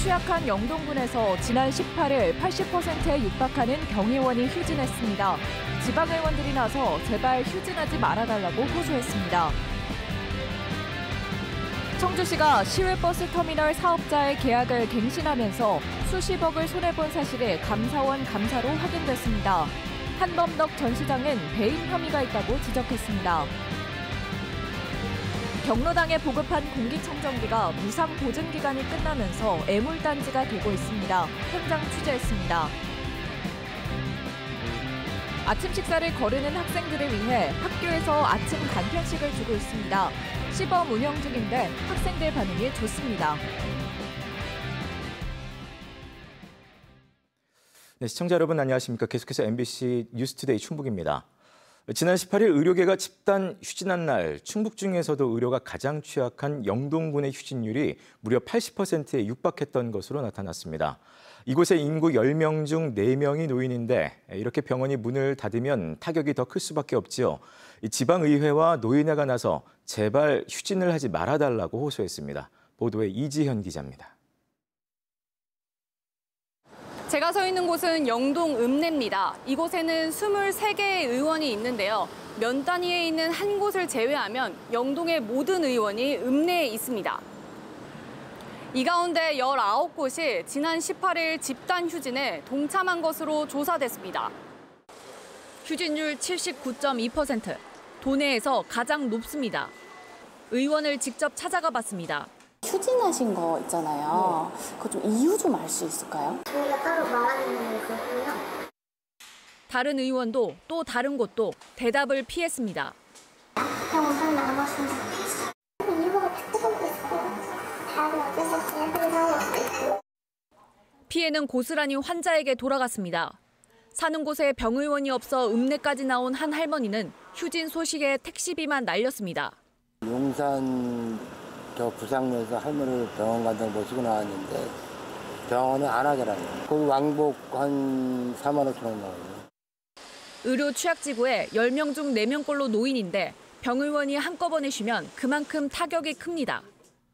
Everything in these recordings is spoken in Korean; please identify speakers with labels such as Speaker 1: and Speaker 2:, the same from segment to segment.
Speaker 1: 취약한 영동군에서 지난 18일 80%에 육박하는 병의원이 휴진했습니다. 지방의원들이 나서 제발 휴진하지 말아달라고 호소했습니다. 청주시가 시외버스 터미널 사업자의 계약을 갱신하면서 수십억을 손해본 사실이 감사원 감사로 확인됐습니다. 한범덕 전 시장은 배임 혐의가 있다고 지적했습니다. 경로당에 보급한 공기청정기가 무상 보증 기간이 끝나면서 애물단지가 되고 있습니다. 현장 취재했습니다. 아침 식사를 거르는 학생들을 위해 학교에서 아침 간편식을 주고 있습니다. 시범 운영 중인데 학생들 반응이 좋습니다.
Speaker 2: 네, 시청자 여러분 안녕하십니까? 계속해서 MBC 뉴스투데이 충북입니다. 지난 18일 의료계가 집단 휴진한 날 충북 중에서도 의료가 가장 취약한 영동군의 휴진율이 무려 80%에 육박했던 것으로 나타났습니다. 이곳의 인구 10명 중 4명이 노인인데 이렇게 병원이 문을 닫으면 타격이 더 클 수밖에 없지요. 지방의회와 노인회가 나서 제발 휴진을 하지 말아달라고 호소했습니다. 보도에 이지현 기자입니다.
Speaker 3: 제가 서 있는 곳은 영동 읍내입니다. 이곳에는 23개의 의원이 있는데요. 면 단위에 있는 한 곳을 제외하면 영동의 모든 의원이 읍내에 있습니다. 이 가운데 19곳이 지난 18일 집단 휴진에 동참한 것으로 조사됐습니다. 휴진율 79.2%, 도내에서 가장 높습니다. 의원을 직접 찾아가 봤습니다.
Speaker 4: 휴진하신 거 있잖아요. 그거 좀 이유 좀 알 수 있을까요?
Speaker 5: 저희가 따로 말하는 건 그렇고요.
Speaker 3: 다른 의원도 또 다른 곳도 대답을 피했습니다.
Speaker 5: 병원 잘 나가봤습니다. 이유가 특별한 있어요. 다른 어쩔 수 없어요. 그래서
Speaker 3: 피해는 고스란히 환자에게 돌아갔습니다. 사는 곳에 병의원이 없어 읍내까지 나온 한 할머니는 휴진 소식에 택시비만 날렸습니다.
Speaker 6: 용산 저 부상내에서 할머니를 병원 간다고 모시고 나왔는데 병원은 안 하더라고요. 거기 왕복 한 4만 5천 원 나와요.
Speaker 3: 의료 취약지구에 10명 중 4명꼴로 노인인데 병의원이 한꺼번에 쉬면 그만큼 타격이 큽니다.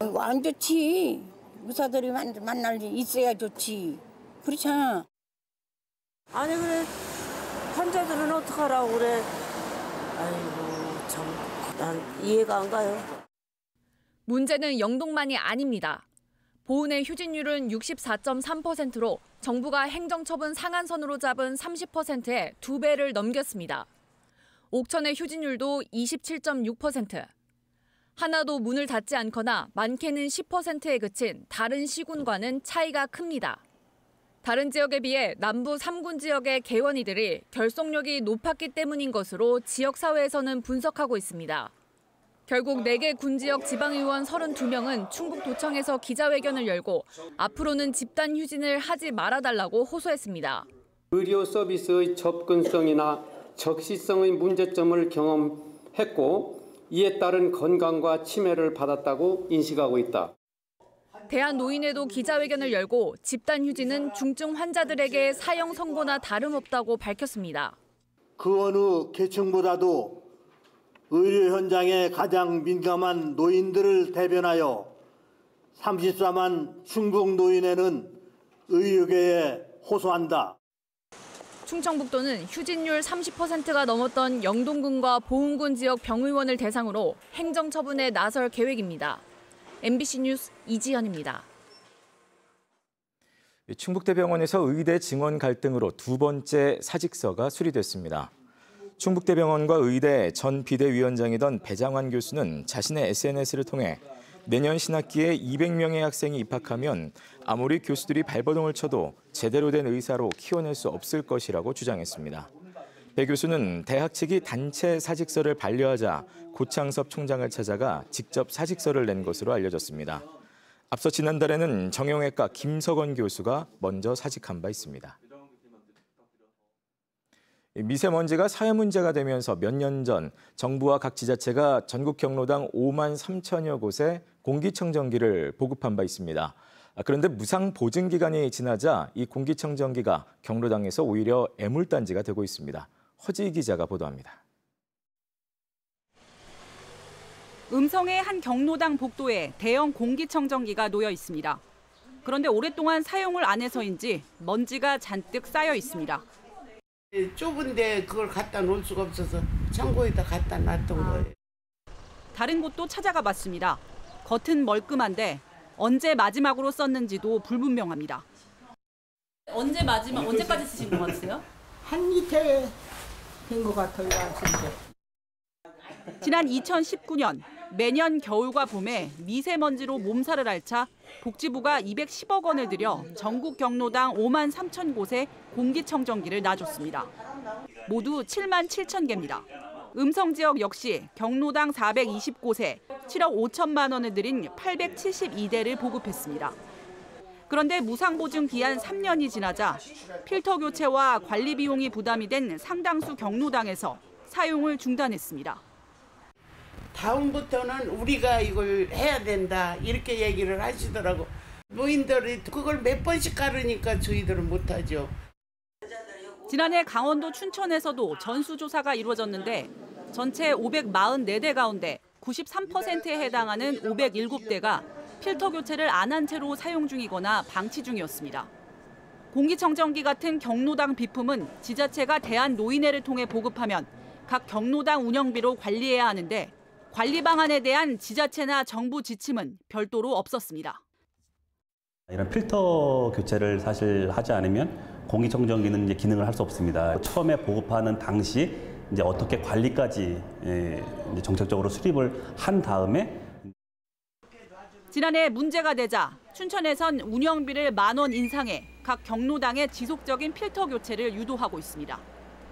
Speaker 7: 안 좋지. 의사들이 만날 일 있어야 좋지. 그렇잖아.
Speaker 8: 아니 그래 환자들은 어떡하라고 그래. 아이고 참 난 이해가 안 가요.
Speaker 3: 문제는 영동만이 아닙니다. 보은의 휴진율은 64.3%로 정부가 행정처분 상한선으로 잡은 30%에 2배를 넘겼습니다. 옥천의 휴진율도 27.6%. 하나도 문을 닫지 않거나 많게는 10%에 그친 다른 시군과는 차이가 큽니다. 다른 지역에 비해 남부 3군 지역의 개원이들이 결속력이 높았기 때문인 것으로 지역사회에서는 분석하고 있습니다. 결국 4개 군지역 지방의원 32명은 충북도청에서 기자회견을 열고 앞으로는 집단 휴진을 하지 말아달라고 호소했습니다.
Speaker 9: 의료 서비스의 접근성이나 적시성의 문제점을 경험했고 이에 따른 건강과 치매를 받았다고 인식하고 있다.
Speaker 3: 대한노인회도 기자회견을 열고 집단 휴진은 중증 환자들에게 사형 선고나 다름없다고 밝혔습니다.
Speaker 10: 그 어느 계층보다도 의료 현장에 가장 민감한 노인들을 대변하여 34만 충북 노인회는 의료계에 호소한다.
Speaker 3: 충청북도는 휴진율 30%가 넘었던 영동군과 보은군 지역 병의원을 대상으로 행정처분에 나설 계획입니다. MBC 뉴스 이지연입니다.
Speaker 2: 충북대병원에서 의대 증원 갈등으로 2번째 사직서가 수리됐습니다. 충북대병원과 의대 전 비대위원장이던 배장환 교수는 자신의 SNS를 통해 내년 신학기에 200명의 학생이 입학하면 아무리 교수들이 발버둥을 쳐도 제대로 된 의사로 키워낼 수 없을 것이라고 주장했습니다. 배 교수는 대학 측이 단체 사직서를 반려하자 고창섭 총장을 찾아가 직접 사직서를 낸 것으로 알려졌습니다. 앞서 지난달에는 정형외과 김석원 교수가 먼저 사직한 바 있습니다. 미세먼지가 사회 문제가 되면서 몇 년 전 정부와 각 지자체가 전국 경로당 5만 3천여 곳에 공기청정기를 보급한 바 있습니다. 그런데 무상 보증 기간이 지나자 이 공기청정기가 경로당에서 오히려 애물단지가 되고 있습니다. 허지 기자가 보도합니다.
Speaker 11: 음성의 한 경로당 복도에 대형 공기청정기가 놓여 있습니다. 그런데 오랫동안 사용을 안 해서인지 먼지가 잔뜩 쌓여 있습니다.
Speaker 12: 좁은데 그걸 갖다 놓을 수가 없어서 창고에다 갖다 놨던 거예요.
Speaker 11: 다른 곳도 찾아가 봤습니다. 겉은 멀끔한데 언제 마지막으로 썼는지도 불분명합니다. 언제까지 쓰신 것 같으세요?
Speaker 7: 한 이틀 된 것 같아요. 진짜.
Speaker 11: 지난 2019년 매년 겨울과 봄에 미세먼지로 몸살을 앓자 복지부가 210억 원을 들여 전국 경로당 5만 3천 곳에 공기청정기를 놔줬습니다. 모두 7만 7천 개입니다. 음성 지역 역시 경로당 420곳에 7억 5천만 원을 들인 872대를 보급했습니다. 그런데 무상보증 기한 3년이 지나자 필터 교체와 관리 비용이 부담이 된 상당수 경로당에서 사용을 중단했습니다.
Speaker 12: 다음부터는 우리가 이걸 해야 된다 이렇게 얘기를 하시더라고. 노인들이 그걸 몇 번씩 가르니까 저희들은 못하죠.
Speaker 11: 지난해 강원도 춘천에서도 전수조사가 이루어졌는데 전체 544대 가운데 93%에 해당하는 507대가 필터 교체를 안 한 채로 사용 중이거나 방치 중이었습니다. 공기청정기 같은 경로당 비품은 지자체가 대한노인회를 통해 보급하면 각 경로당 운영비로 관리해야 하는데 관리 방안에 대한 지자체나 정부 지침은 별도로 없었습니다.
Speaker 13: 이런 필터 교체를 사실 하지 않으면 공기청정기는 이제 기능을 할 수 없습니다. 처음에 보급하는 당시 이제 어떻게 관리까지 이제 정책적으로 수립을 한 다음에
Speaker 11: 지난해 문제가 되자 춘천에선 운영비를 10,000원 인상해 각 경로당의 지속적인 필터 교체를 유도하고 있습니다.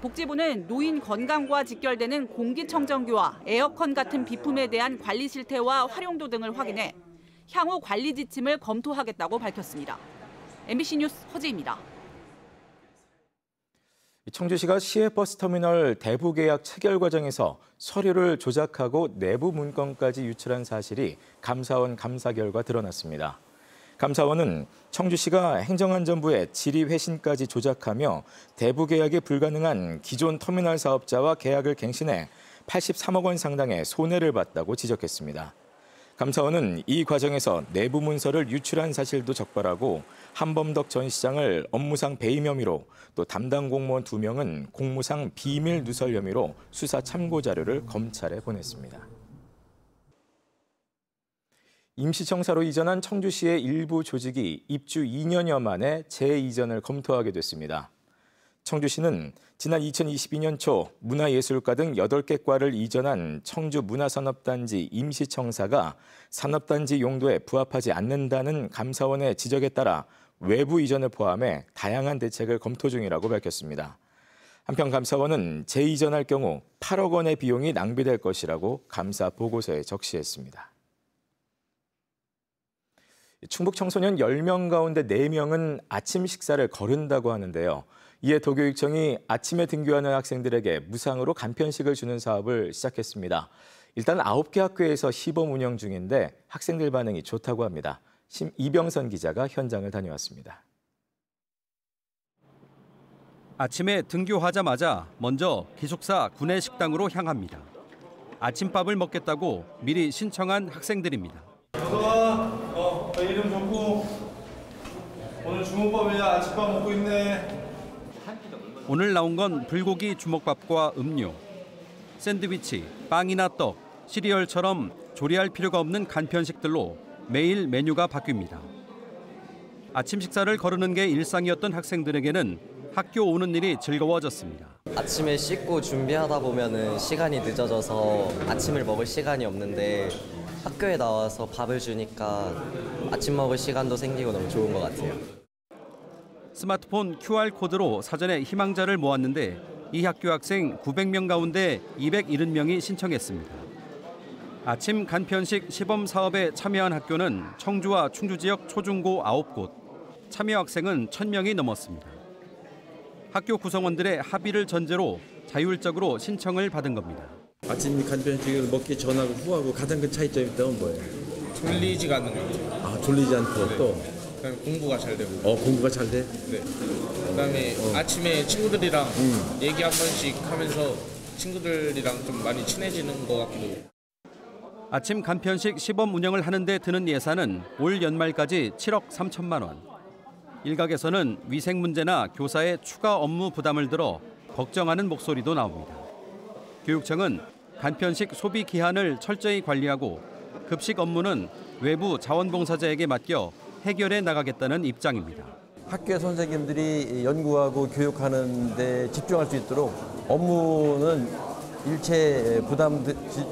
Speaker 11: 복지부는 노인 건강과 직결되는 공기청정기와 에어컨 같은 비품에 대한 관리 실태와 활용도 등을 확인해 향후 관리 지침을 검토하겠다고 밝혔습니다. MBC 뉴스 허지입니다.
Speaker 2: 청주시가 시외버스터미널 대부 계약 체결 과정에서 서류를 조작하고 내부 문건까지 유출한 사실이 감사원 감사 결과 드러났습니다. 감사원은 청주시가 행정안전부에 질의회신까지 조작하며 대부 계약이 불가능한 기존 터미널 사업자와 계약을 갱신해 83억 원 상당의 손해를 봤다고 지적했습니다. 감사원은 이 과정에서 내부 문서를 유출한 사실도 적발하고 한범덕 전 시장을 업무상 배임 혐의로 또 담당 공무원 2명은 공무상 비밀 누설 혐의로 수사 참고 자료를 검찰에 보냈습니다. 임시청사로 이전한 청주시의 일부 조직이 입주 2년여 만에 재이전을 검토하게 됐습니다. 청주시는 지난 2022년 초 문화예술과 등 8개 과를 이전한 청주 문화산업단지 임시청사가 산업단지 용도에 부합하지 않는다는 감사원의 지적에 따라 외부 이전을 포함해 다양한 대책을 검토 중이라고 밝혔습니다. 한편 감사원은 재이전할 경우 8억 원의 비용이 낭비될 것이라고 감사 보고서에 적시했습니다. 충북 청소년 10명 가운데 4명은 아침 식사를 거른다고 하는데요. 이에 도교육청이 아침에 등교하는 학생들에게 무상으로 간편식을 주는 사업을 시작했습니다. 일단 9개 학교에서 시범 운영 중인데 학생들 반응이 좋다고 합니다. 이병선 기자가 현장을 다녀왔습니다.
Speaker 14: 아침에 등교하자마자 먼저 기숙사 구내식당으로 향합니다. 아침밥을 먹겠다고 미리 신청한 학생들입니다.
Speaker 15: 이름 좋고 오늘 주문밥이야 아침밥 먹고 있네.
Speaker 14: 오늘 나온 건 불고기 주먹밥과 음료. 샌드위치, 빵이나 떡, 시리얼처럼 조리할 필요가 없는 간편식들로 매일 메뉴가 바뀝니다. 아침 식사를 거르는 게 일상이었던 학생들에게는 학교 오는 일이 즐거워졌습니다.
Speaker 16: 아침에 씻고 준비하다 보면은 시간이 늦어져서 아침을 먹을 시간이 없는데 학교에 나와서 밥을 주니까 아침 먹을 시간도 생기고 너무 좋은 것 같아요.
Speaker 14: 스마트폰 QR코드로 사전에 희망자를 모았는데 이 학교 학생 900명 가운데 270명이 신청했습니다. 아침 간편식 시범 사업에 참여한 학교는 청주와 충주 지역 초중고 9곳, 참여 학생은 1,000명이 넘었습니다. 학교 구성원들의 합의를 전제로 자율적으로 신청을 받은 겁니다.
Speaker 17: 아침 간편식을 먹기 전하고 후하고 가장 큰 차이점이 있다면 뭐예요?
Speaker 18: 졸리지가 않는 거죠.
Speaker 17: 아, 졸리지 않고 또?
Speaker 18: 그다음에 공부가 잘 되고.
Speaker 17: 공부가 잘 돼?
Speaker 18: 네. 그다음에 아침에 친구들이랑 얘기 한 번씩 하면서 친구들이랑 좀 많이 친해지는 것 같기도.
Speaker 14: 아침 간편식 시범 운영을 하는 데 드는 예산은 올 연말까지 7억 3천만 원. 일각에서는 위생 문제나 교사의 추가 업무 부담을 들어 걱정하는 목소리도 나옵니다. 교육청은 간편식 소비 기한을 철저히 관리하고 급식 업무는 외부 자원봉사자에게 맡겨 해결해 나가겠다는 입장입니다.
Speaker 17: 학교 선생님들이 연구하고 교육하는 데 집중할 수 있도록 업무는 일체 부담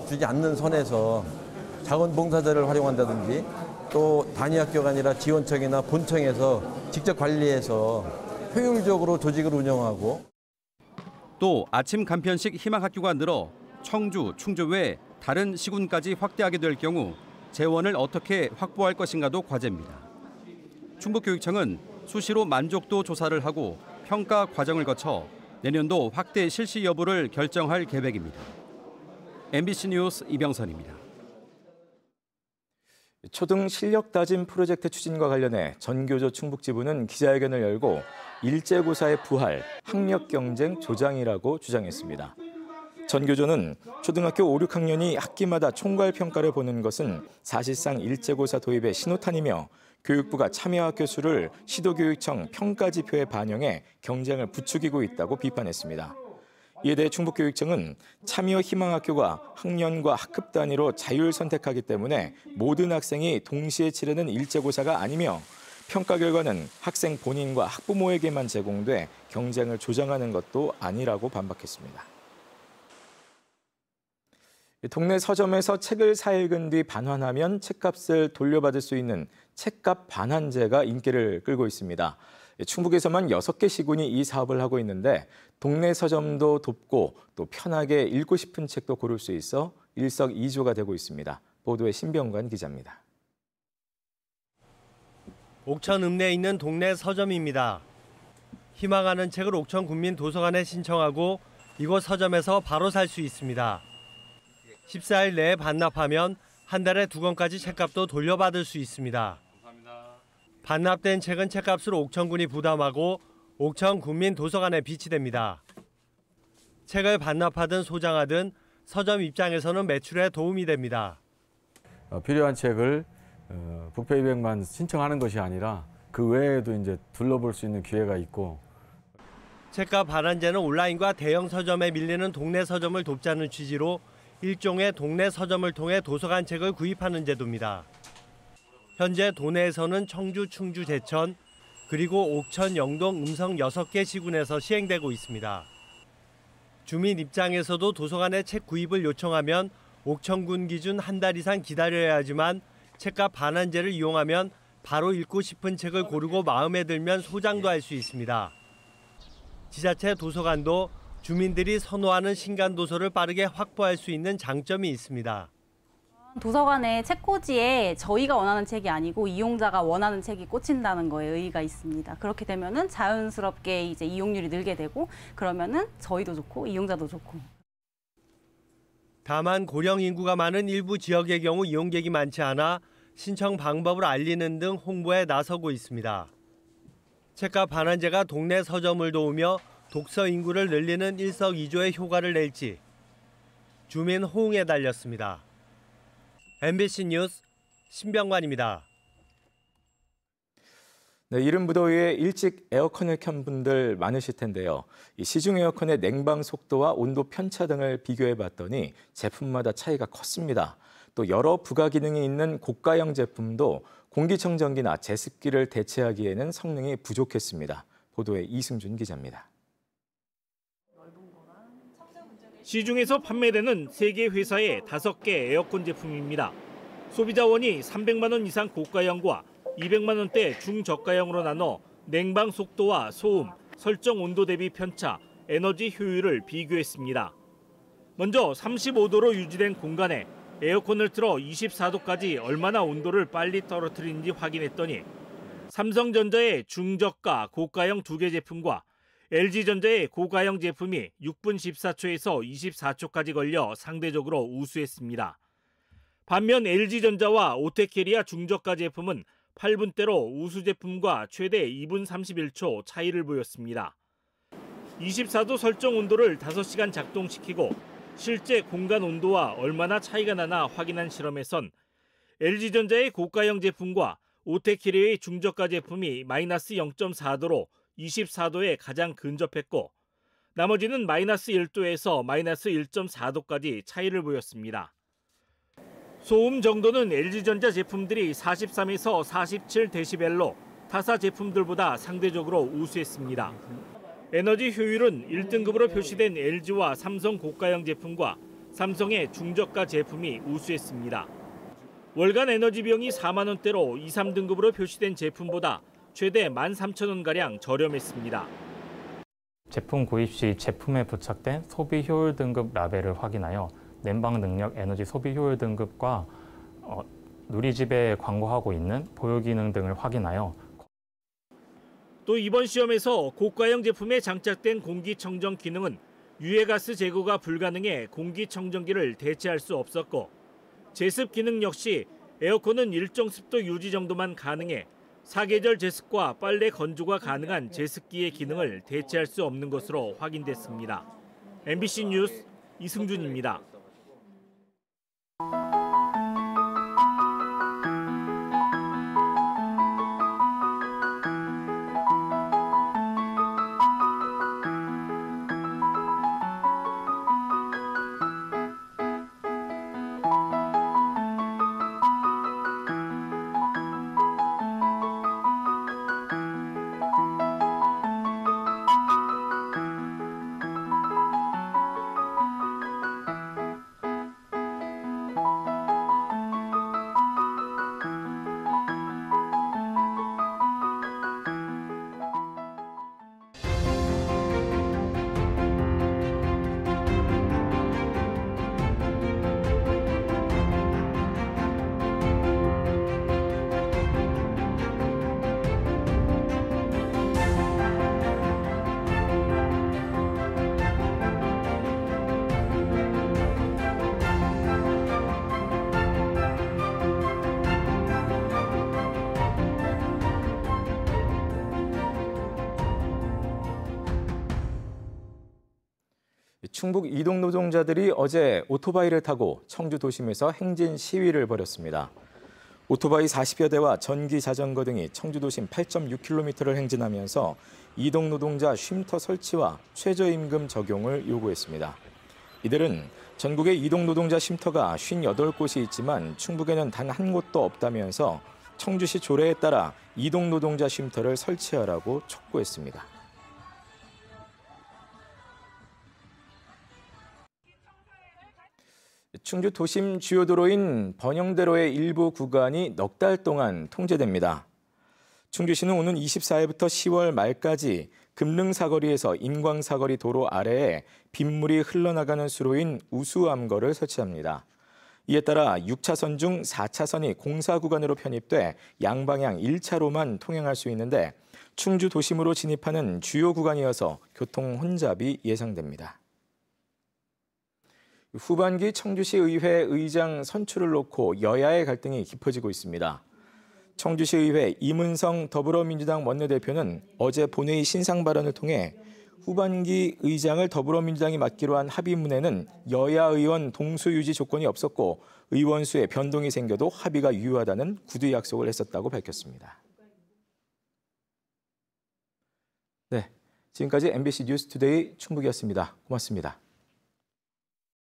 Speaker 17: 주지 않는 선에서 자원봉사자를 활용한다든지 또 단위 학교가 아니라 지원청이나 본청에서 직접 관리해서 효율적으로 조직을 운영하고
Speaker 14: 또 아침 간편식 희망학교가 늘어 청주, 충주 외 다른 시군까지 확대하게 될 경우 재원을 어떻게 확보할 것인가도 과제입니다. 충북교육청은 수시로 만족도 조사를 하고 평가 과정을 거쳐 내년도 확대 실시 여부를 결정할 계획입니다. MBC 뉴스 이병선입니다.
Speaker 2: 초등 실력 다짐 프로젝트 추진과 관련해 전교조 충북지부는 기자회견을 열고 일제고사의 부활, 학력 경쟁 조장이라고 주장했습니다. 전교조는 초등학교 5, 6학년이 학기마다 총괄 평가를 보는 것은 사실상 일제고사 도입의 신호탄이며 교육부가 참여학교 수를 시도교육청 평가지표에 반영해 경쟁을 부추기고 있다고 비판했습니다. 이에 대해 충북교육청은 참여 희망학교가 학년과 학급 단위로 자율 선택하기 때문에 모든 학생이 동시에 치르는 일제고사가 아니며 평가 결과는 학생 본인과 학부모에게만 제공돼 경쟁을 조장하는 것도 아니라고 반박했습니다. 동네 서점에서 책을 사 읽은 뒤 반환하면 책값을 돌려받을 수 있는 책값 반환제가 인기를 끌고 있습니다. 충북에서만 6개 시군이 이 사업을 하고 있는데 동네 서점도 돕고 또 편하게 읽고 싶은 책도 고를 수 있어 일석이조가 되고 있습니다. 보도에 신병관 기자입니다.
Speaker 19: 옥천 읍내에 있는 동네 서점입니다. 희망하는 책을 옥천 군민도서관에 신청하고 이곳 서점에서 바로 살 수 있습니다. 14일 내에 반납하면 한 달에 2권까지 책값도 돌려받을 수 있습니다. 반납된 책은 책값을 옥천군이 부담하고 옥천 군민도서관에 비치됩니다. 책을 반납하든 소장하든 서점 입장에서는 매출에 도움이 됩니다.
Speaker 20: 필요한 책을 북페이백만 신청하는 것이 아니라 그 외에도 이제 둘러볼 수 있는 기회가 있고
Speaker 19: 책값 반환제는 온라인과 대형 서점에 밀리는 동네 서점을 돕자는 취지로 일종의 동네 서점을 통해 도서관 책을 구입하는 제도입니다. 현재 도내에서는 청주, 충주, 제천, 그리고 옥천, 영동, 음성 6개 시군에서 시행되고 있습니다. 주민 입장에서도 도서관에 책 구입을 요청하면 옥천군 기준 한 달 이상 기다려야 하지만 책값 반환제를 이용하면 바로 읽고 싶은 책을 고르고 마음에 들면 소장도 할 수 있습니다. 지자체 도서관도 주민들이 선호하는 신간 도서를 빠르게 확보할 수 있는 장점이 있습니다.
Speaker 21: 도서관의 책꽂이에 저희가 원하는 책이 아니고 이용자가 원하는 책이 꽂힌다는 거에 의의가 있습니다. 그렇게 되면은 자연스럽게 이제 이용률이 늘게 되고 그러면은 저희도 좋고 이용자도 좋고.
Speaker 19: 다만 고령 인구가 많은 일부 지역의 경우 이용객이 많지 않아 신청 방법을 알리는 등 홍보에 나서고 있습니다. 책값 반환제가 동네 서점을 도우며 독서 인구를 늘리는 일석이조의 효과를 낼지 주민 호응에 달렸습니다. MBC 뉴스 신병관입니다.
Speaker 2: 네, 이른 무더위에 일찍 에어컨을 켠 분들 많으실 텐데요. 이 시중 에어컨의 냉방 속도와 온도 편차 등을 비교해 봤더니 제품마다 차이가 컸습니다. 또 여러 부가 기능이 있는 고가형 제품도 공기청정기나 제습기를 대체하기에는 성능이 부족했습니다. 보도에 이승준 기자입니다.
Speaker 22: 시중에서 판매되는 3개 회사의 5개 에어컨 제품입니다. 소비자원이 300만 원 이상 고가형과 200만 원대 중저가형으로 나눠 냉방 속도와 소음, 설정 온도 대비 편차, 에너지 효율을 비교했습니다. 먼저 35도로 유지된 공간에 에어컨을 틀어 24도까지 얼마나 온도를 빨리 떨어뜨리는지 확인했더니 삼성전자의 중저가 고가형 2개 제품과 LG전자의 고가형 제품이 6분 14초에서 24초까지 걸려 상대적으로 우수했습니다. 반면 LG전자와 오테케리아 중저가 제품은 8분대로 우수 제품과 최대 2분 31초 차이를 보였습니다. 24도 설정 온도를 5시간 작동시키고 실제 공간 온도와 얼마나 차이가 나나 확인한 실험에선 LG전자의 고가형 제품과 오테키리의 중저가 제품이 마이너스 0.4도로 24도에 가장 근접했고 나머지는 마이너스 1도에서 마이너스 1.4도까지 차이를 보였습니다. 소음 정도는 LG전자 제품들이 43에서 47데시벨로 타사 제품들보다 상대적으로 우수했습니다. 에너지 효율은 1등급으로 표시된 LG와 삼성 고가형 제품과 삼성의 중저가 제품이 우수했습니다. 월간 에너지 비용이 4만 원대로 2, 3등급으로 표시된 제품보다 최대 13,000원가량 저렴했습니다.
Speaker 1: 제품 구입 시 제품에 부착된 소비 효율 등급 라벨을 확인하여 냉방 능력, 에너지 소비 효율 등급과 누리집에 광고하고 있는 보유 기능 등을 확인하여
Speaker 22: 또 이번 시험에서 고가형 제품에 장착된 공기청정 기능은 유해가스 제거가 불가능해 공기청정기를 대체할 수 없었고 제습 기능 역시 에어컨은 일정 습도 유지 정도만 가능해 사계절 제습과 빨래 건조가 가능한 제습기의 기능을 대체할 수 없는 것으로 확인됐습니다. MBC 뉴스 이승준입니다.
Speaker 2: 충북 이동 노동자들이 어제 오토바이를 타고 청주 도심에서 행진 시위를 벌였습니다. 오토바이 40여 대와 전기 자전거 등이 청주 도심 8.6km를 행진하면서 이동 노동자 쉼터 설치와 최저임금 적용을 요구했습니다. 이들은 전국에 이동 노동자 쉼터가 58곳이 있지만 충북에는 단 한 곳도 없다면서 청주시 조례에 따라 이동 노동자 쉼터를 설치하라고 촉구했습니다. 충주 도심 주요 도로인 번영대로의 일부 구간이 넉 달 동안 통제됩니다. 충주시는 오는 24일부터 10월 말까지 금릉사거리에서 인광사거리 도로 아래에 빗물이 흘러나가는 수로인 우수암거를 설치합니다. 이에 따라 6차선 중 4차선이 공사 구간으로 편입돼 양방향 1차로만 통행할 수 있는데 충주 도심으로 진입하는 주요 구간이어서 교통 혼잡이 예상됩니다. 후반기 청주시 의회 의장 선출을 놓고 여야의 갈등이 깊어지고 있습니다. 청주시 의회 이문성 더불어민주당 원내대표는 어제 본회의 신상 발언을 통해 후반기 의장을 더불어민주당이 맡기로 한 합의문에는 여야 의원 동수 유지 조건이 없었고 의원 수에 변동이 생겨도 합의가 유효하다는 구두 약속을 했었다고 밝혔습니다. 네, 지금까지 MBC 뉴스투데이 충북이었습니다. 고맙습니다.